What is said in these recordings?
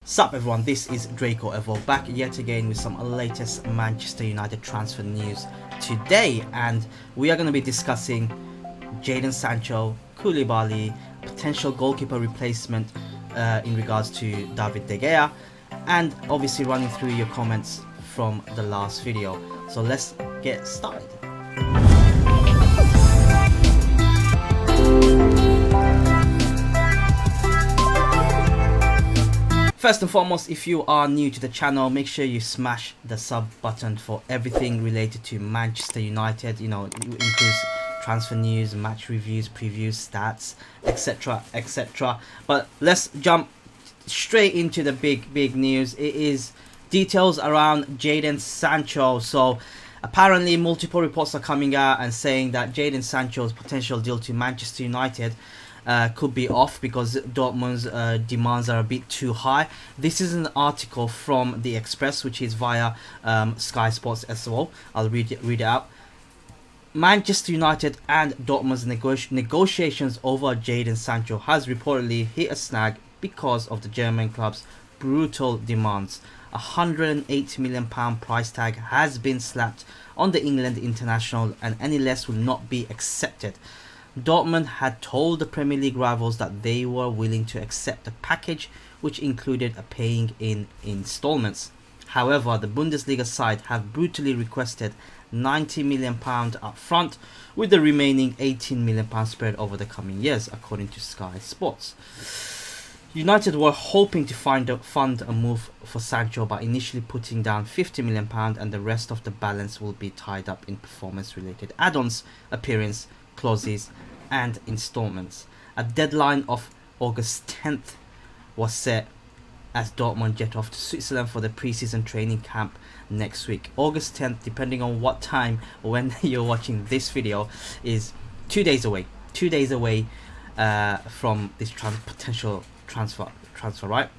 Sup everyone, this is Draco Evo back yet again with some latest Manchester United transfer news today, and we are going to be discussing Jadon Sancho, Koulibaly, potential goalkeeper replacement in regards to David De Gea, and obviously running through your comments from the last video. So let's get started. First and foremost, if you are new to the channel, make sure you smash the sub button for everything related to Manchester United. You know, it includes transfer news, match reviews, previews, stats, etc, etc. But let's jump straight into the big news. It is details around Jadon Sancho. So apparently multiple reports are coming out and saying that Jadon Sancho's potential deal to Manchester United could be off because Dortmund's demands are a bit too high. This is an article from The Express, which is via Sky Sports as well. I'll read it out. Manchester United and Dortmund's negotiations over Jadon Sancho has reportedly hit a snag because of the German club's brutal demands. A £180 million price tag has been slapped on the England international, and any less will not be accepted. Dortmund had told the Premier League rivals that they were willing to accept the package, which included a paying in installments. However, the Bundesliga side have brutally requested £90 million up front, with the remaining £18 million spread over the coming years, according to Sky Sports. United were hoping to fund a move for Sancho by initially putting down £50 million, and the rest of the balance will be tied up in performance-related add-ons, appearance clauses and installments. A deadline of August 10th was set as Dortmund jet off to Switzerland for the pre-season training camp next week. August 10th, depending on what time when you're watching this video, is 2 days away. 2 days away from this potential transfer, right?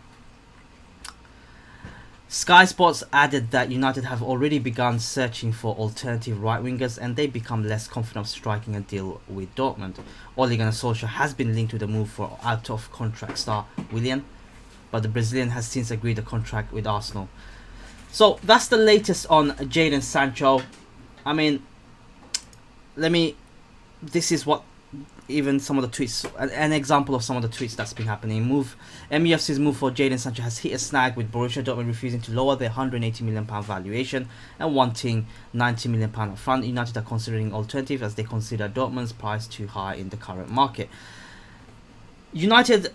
Sky Sports added that United have already begun searching for alternative right-wingers, and they become less confident of striking a deal with Dortmund. Ole Gunnar Solskjaer has been linked to the move for out-of-contract star Willian, but the Brazilian has since agreed a contract with Arsenal. So that's the latest on Jadon Sancho. I mean, this is what even some of the tweets, an example of some of the tweets that's been happening. MUFC's move for Jadon Sancho has hit a snag, with Borussia Dortmund refusing to lower their £180 million valuation and wanting £90 million up front. United are considering alternative as they consider Dortmund's price too high in the current market. United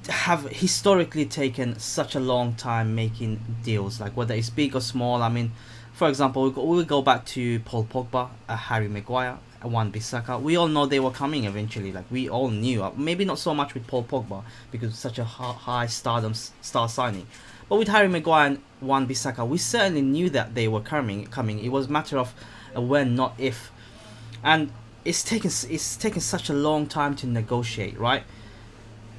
have historically taken such a long time making deals, like whether it's big or small. I mean, for example, we go back to Paul Pogba, Harry Maguire, Wan-Bissaka. We all know they were coming eventually. Like, we all knew. Maybe not so much with Paul Pogba because it's such a high star signing, but with Harry Maguire and Wan-Bissaka, we certainly knew that they were coming. It was a matter of when, not if. And it's taken such a long time to negotiate, right?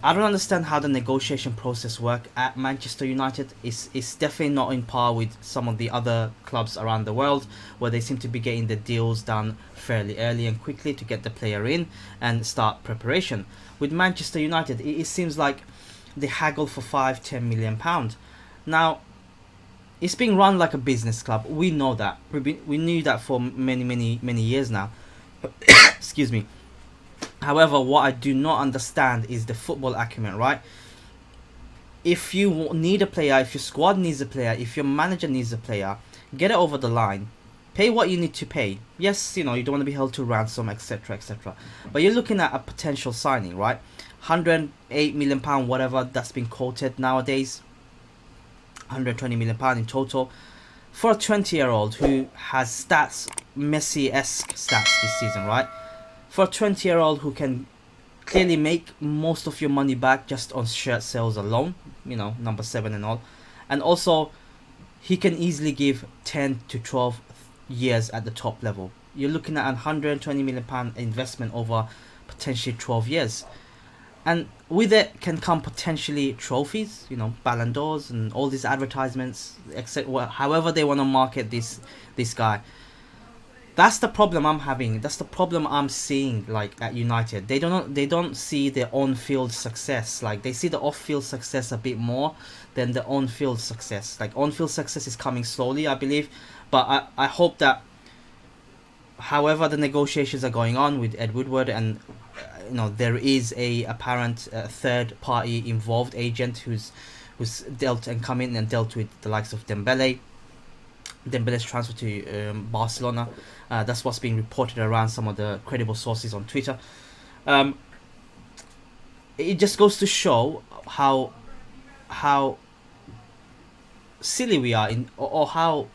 I don't understand how the negotiation process works at Manchester United. It's definitely not in par with some of the other clubs around the world, where they seem to be getting the deals done fairly early and quickly to get the player in and start preparation. With Manchester United, it seems like they haggle for £5-10 million. Now, it's being run like a business club. We know that. We knew that for many years now. Excuse me. However, what I do not understand is the football acumen, right? If you need a player, if your squad needs a player, if your manager needs a player, get it over the line. Pay what you need to pay. Yes, you know, you don't want to be held to ransom, etc, etc. But you're looking at a potential signing, right? £108 million, whatever that's been quoted nowadays. £120 million in total. For a 20-year-old who has stats, Messi-esque stats this season, right? For a 20-year-old who can clearly make most of your money back just on shirt sales alone, you know, number 7 and all. And also, he can easily give 10 to 12 years at the top level. You're looking at a £120 million investment over potentially 12 years. And with it can come potentially trophies, you know, Ballon d'Ors and all these advertisements, except however they want to market this guy. That's the problem I'm having. That's the problem I'm seeing. Like at United, they don't see their on-field success. Like they see the off-field success a bit more than the on-field success. Like on-field success is coming slowly, I believe, but I hope that, however the negotiations are going on with Ed Woodward, and there is a apparent third party involved agent who's dealt and come in and dealt with the likes of Dembele's transfer to Barcelona. That's what's being reported around some of the credible sources on Twitter. It just goes to show how silly we are or how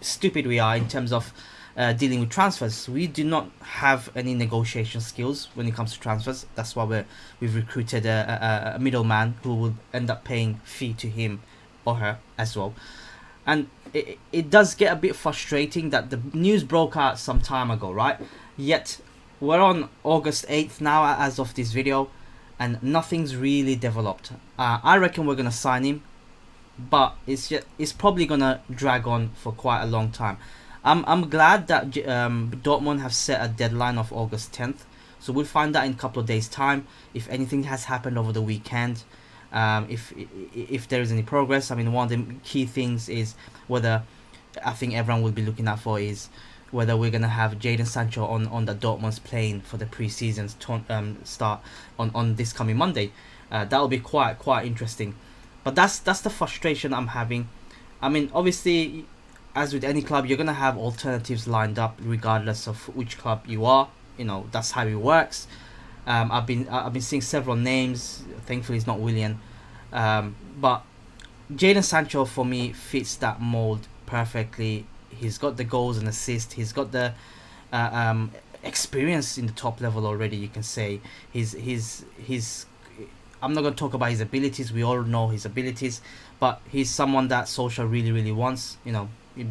stupid we are in terms of dealing with transfers. We do not have any negotiation skills when it comes to transfers. That's why we've recruited a middleman who will end up paying fee to him or her as well. And it does get a bit frustrating that the news broke out some time ago, right? Yet we're on August 8th now as of this video, and nothing's really developed. I reckon we're gonna sign him, but it's probably gonna drag on for quite a long time. I'm glad that Dortmund have set a deadline of August 10th, so we'll find out in a couple of days' time if anything has happened over the weekend. If there is any progress. I mean, one of the key things is whether, I think everyone will be looking out for, is whether we're gonna have Jadon Sancho on the Dortmund's plane for the pre-season start on this coming Monday. That will be quite interesting. But that's the frustration I'm having. I mean, obviously, as with any club, you're gonna have alternatives lined up regardless of which club you are. That's how it works. I've been seeing several names. Thankfully, it's not Willian, but Jadon Sancho for me fits that mold perfectly. He's got the goals and assists. He's got the experience in the top level already. You can say he's. I'm not going to talk about his abilities. We all know his abilities, but he's someone that Solskjaer really wants.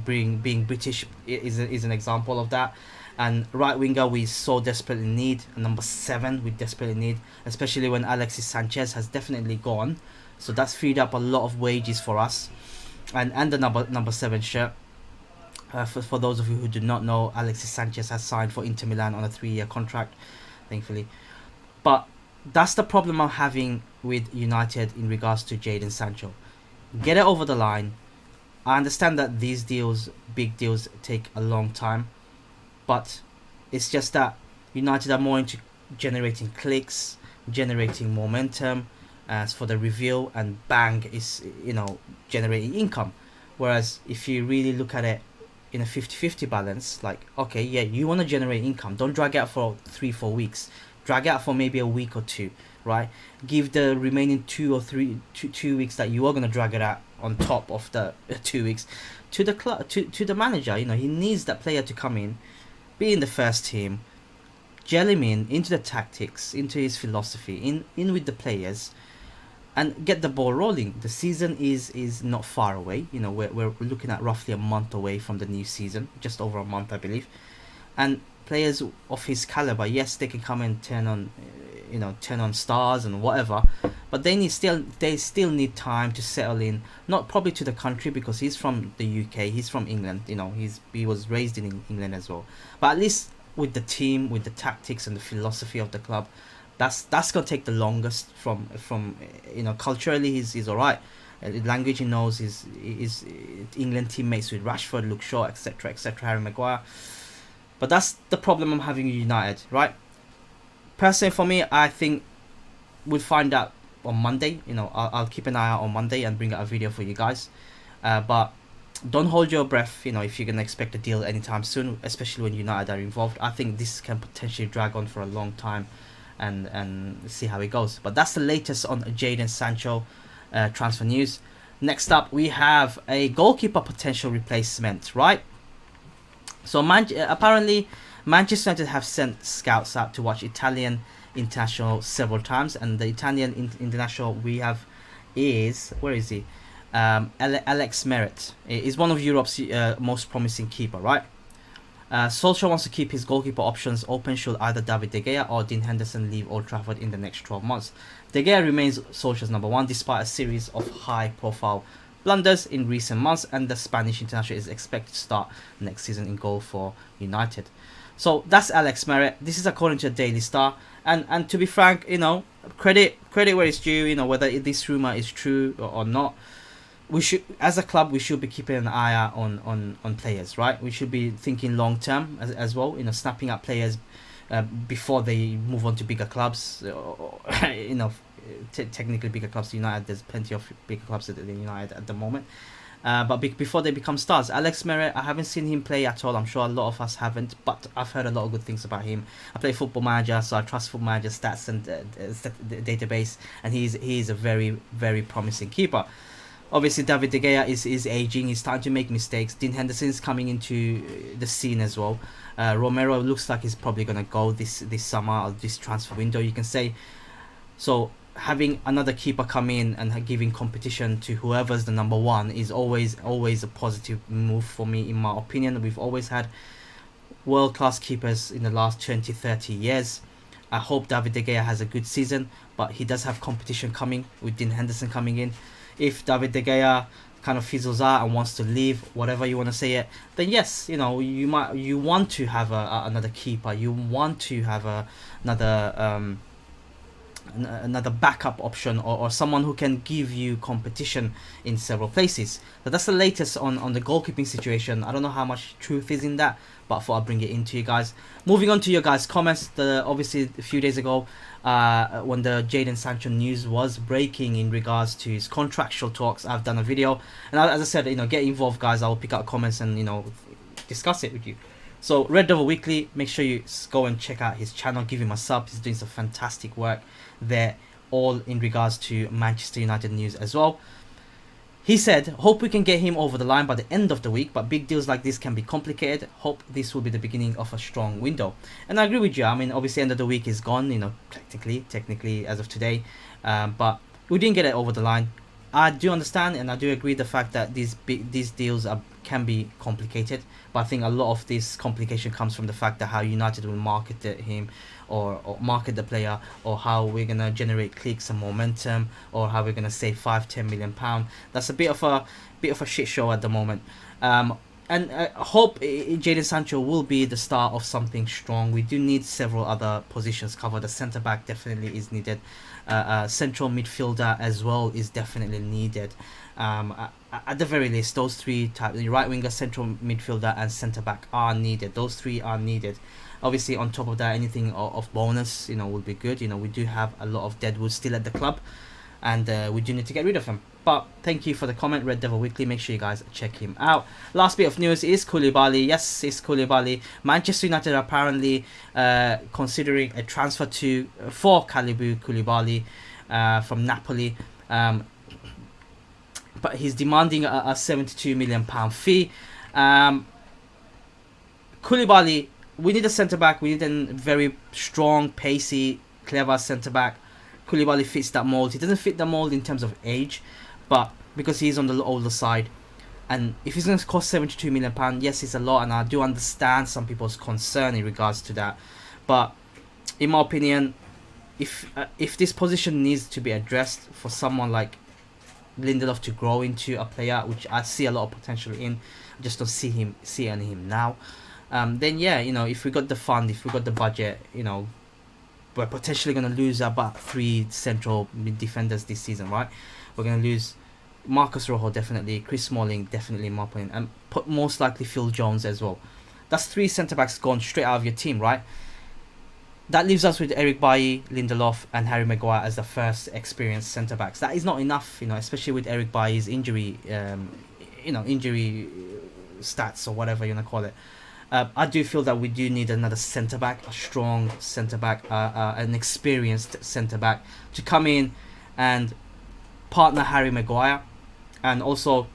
Being British is an example of that. And right winger we so desperately need, and number 7 we desperately need, especially when Alexis Sanchez has definitely gone. So that's freed up a lot of wages for us, and the number 7 shirt. For those of you who do not know, Alexis Sanchez has signed for Inter Milan on a 3-year contract, thankfully. But that's the problem I'm having with United in regards to Jadon Sancho. Get it over the line. I understand that these deals, big deals, take a long time. But it's just that United are more into generating clicks, generating momentum, as for the reveal, and bang, is generating income. Whereas if you really look at it in a 50-50 balance, like, okay, yeah, you want to generate income, don't drag it out for 3-4 weeks, drag it out for maybe a week or two, right? Give the remaining 2 weeks that you are going to drag it out on top of the 2 weeks to the club, to the manager. He needs that player to come in, be in the first team, gel him into the tactics, into his philosophy, in with the players, and get the ball rolling. The season is not far away. We're looking at roughly a month away from the new season, just over a month, I believe. And players of his caliber, yes, they can come and turn on stars and whatever, but they still need time to settle in. Not probably to the country, because he's from the UK, he's from England. He was raised in England as well. But at least with the team, with the tactics and the philosophy of the club, that's gonna take the longest. From culturally, he's alright. Language he knows is England teammates with Rashford, Luke Shaw, etc., Harry Maguire. But that's the problem I'm having with United, right? Personally, for me, I think we'll find out on Monday. I'll keep an eye out on Monday and bring out a video for you guys. But don't hold your breath, if you're going to expect a deal anytime soon, especially when United are involved. I think this can potentially drag on for a long time and see how it goes. But that's the latest on Jadon Sancho transfer news. Next up, we have a goalkeeper potential replacement, right? So apparently Manchester United have sent scouts out to watch Italian international several times, and the Italian international we have is, where is he? Alex Meret is one of Europe's most promising keeper, right? Solskjaer wants to keep his goalkeeper options open should either David De Gea or Dean Henderson leave Old Trafford in the next 12 months. De Gea remains Solskjaer's number 1 despite a series of high-profile blunders in recent months, and the Spanish international is expected to start next season in goal for United. So that's Alex Meret. This is according to the Daily Star, and to be frank, you know, credit where it's due. You know, whether this rumor is true or not, we should, as a club, we should be keeping an eye out on players, right? We should be thinking long term as well. You know, snapping up players before they move on to bigger clubs. You know, technically bigger clubs. United, there's plenty of bigger clubs than United at the moment. But before they become stars. Alex Meret, I haven't seen him play at all. I'm sure a lot of us haven't, but I've heard a lot of good things about him. I play Football Manager, so I trust Football Manager stats and database, and he's a very, very promising keeper. Obviously, David De Gea is aging. He's starting to make mistakes. Dean Henderson's coming into the scene as well. Romero looks like he's probably going to go this summer, or this transfer window, you can say. So having another keeper come in and giving competition to whoever's the number one is always a positive move for me, in my opinion. We've always had world-class keepers in the last 20-30 years. I hope David De Gea has a good season, but he does have competition coming with Dean Henderson coming in. If David De Gea kind of fizzles out and wants to leave, whatever you want to say it, then yes, you know, you want to have another keeper. You want to have another backup option, or someone who can give you competition in several places. So that's the latest on the goalkeeping situation. I don't know how much truth is in that, but I thought I'd bring it into you guys. Moving on to your guys' comments. Obviously a few days ago, when the JADON Sancho news was breaking in regards to his contractual talks, I've done a video, and as I said, you know, get involved, guys. I'll pick up comments and, you know, discuss it with you. So Red Devil Weekly, make sure you go and check out his channel, give him a sub. He's doing some fantastic work there, all in regards to Manchester United news as well. He said, hope we can get him over the line by the end of the week, but big deals like this can be complicated. Hope this will be the beginning of a strong window. And I agree with you. I mean, obviously end of the week is gone, you know, technically as of today, but we didn't get it over the line. I do understand, and I do agree the fact that these deals can be complicated, but I think a lot of this complication comes from the fact that how United will market him, or market the player, or how we're gonna generate clicks and momentum, or how we're gonna save £5-10 million. That's a bit of a shit show at the moment. And I hope JADON Sancho will be the start of something strong. We do need several other positions covered. The centre back definitely is needed. Central midfielder as well is definitely needed. At the very least, those three types, the right winger, central midfielder, and centre back are needed. Those three are needed. Obviously, on top of that, anything of bonus, you know, would be good. You know, we do have a lot of deadwood still at the club, and we do need to get rid of them. But thank you for the comment, Red Devil Weekly. Make sure you guys check him out. Last bit of news is Koulibaly. Yes, it's Koulibaly. Manchester United are apparently considering a transfer for Kalidou Koulibaly from Napoli. But he's demanding a £72 million fee. Koulibaly, we need a centre-back. We need a very strong, pacey, clever centre-back. Koulibaly fits that mould. He doesn't fit the mould in terms of age, but because he's on the older side, and if he's going to cost £72 million, yes, it's a lot, and I do understand some people's concern in regards to that. But in my opinion, if this position needs to be addressed for someone like Lindelof to grow into a player, which I see a lot of potential in, I just don't see in him now. Then yeah, you know, if we got the fund, if we got the budget, you know, we're potentially going to lose about 3 central mid defenders this season, right? We're going to lose Marcus Rojo, definitely, Chris Smalling, definitely, in my opinion, and most likely Phil Jones as well. That's 3 centre backs gone straight out of your team, right? That leaves us with Eric Bailly, Lindelof, and Harry Maguire as the first experienced centre backs. That is not enough, you know, especially with Eric Bailly's injury, injury stats, or whatever you want to call it. I do feel that we do need another centre back, a strong centre back, an experienced centre back to come in and partner Harry Maguire, and also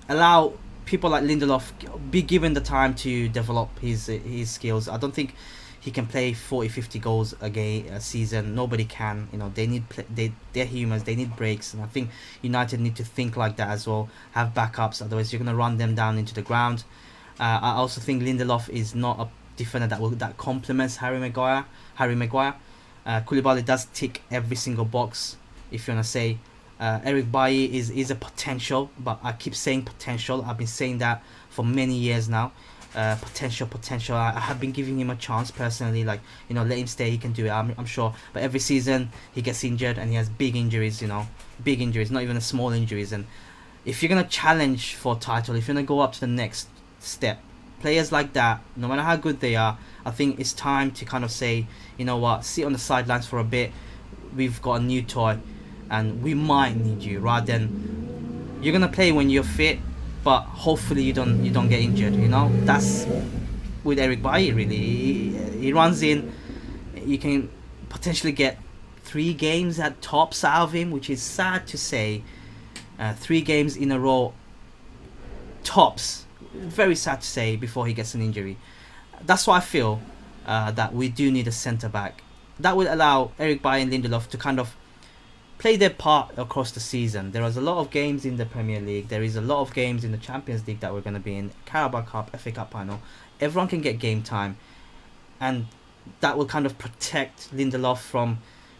allow people like Lindelof be given the time to develop his skills. I don't think he can play 40-50 goals a season. Nobody can. You know, they need they're humans. They need breaks, and I think United need to think like that as well. Have backups, otherwise you're gonna run them down into the ground. I also think Lindelof is not a defender that complements Harry Maguire. Koulibaly does tick every single box, if you wanna say. Eric Bailly is a potential, but I keep saying potential. I've been saying that for many years now. Potential. I have been giving him a chance personally. Like, you know, let him stay. He can do it. I'm sure. But every season he gets injured and he has big injuries. You know, big injuries, not even a small injuries. And if you're gonna challenge for a title, if you're gonna go up to the next step, players like that, no matter how good they are, I think it's time to kind of say, you know what, sit on the sidelines for a bit. We've got a new toy, and we might need you. Rather than you're gonna play when you're fit, but hopefully you don't get injured. You know, that's with Eric Bailly really. He runs in, you can potentially get 3 games at tops out of him, which is sad to say. 3 games in a row, tops. Very sad to say before he gets an injury. That's why I feel that we do need a centre back. That will allow Eric Bailly and Lindelof to kind of play their part across the season. There is a lot of games in the Premier League. There is a lot of games in the Champions League that we're going to be in. Carabao Cup, FA Cup final. Everyone can get game time. And that will kind of protect Lindelof from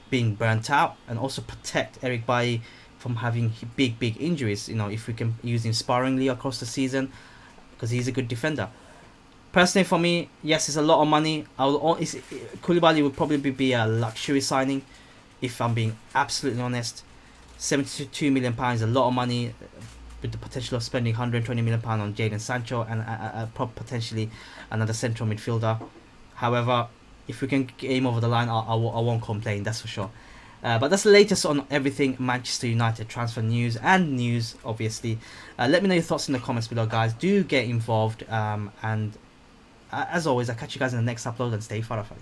being burnt out, and also protect Eric Bailly from having big injuries. You know, if we can use him sparingly across the season, because he's a good defender. Personally, for me, yes, it's a lot of money. Koulibaly would probably be a luxury signing, if I'm being absolutely honest. £72 million is a lot of money, with the potential of spending £120 million on Jadon Sancho and potentially another central midfielder. However, if we can get him over the line, I won't complain, that's for sure. But that's the latest on everything Manchester United transfer news, obviously. Let me know your thoughts in the comments below, guys. Do get involved, and as always, I'll catch you guys in the next upload, and stay farafari.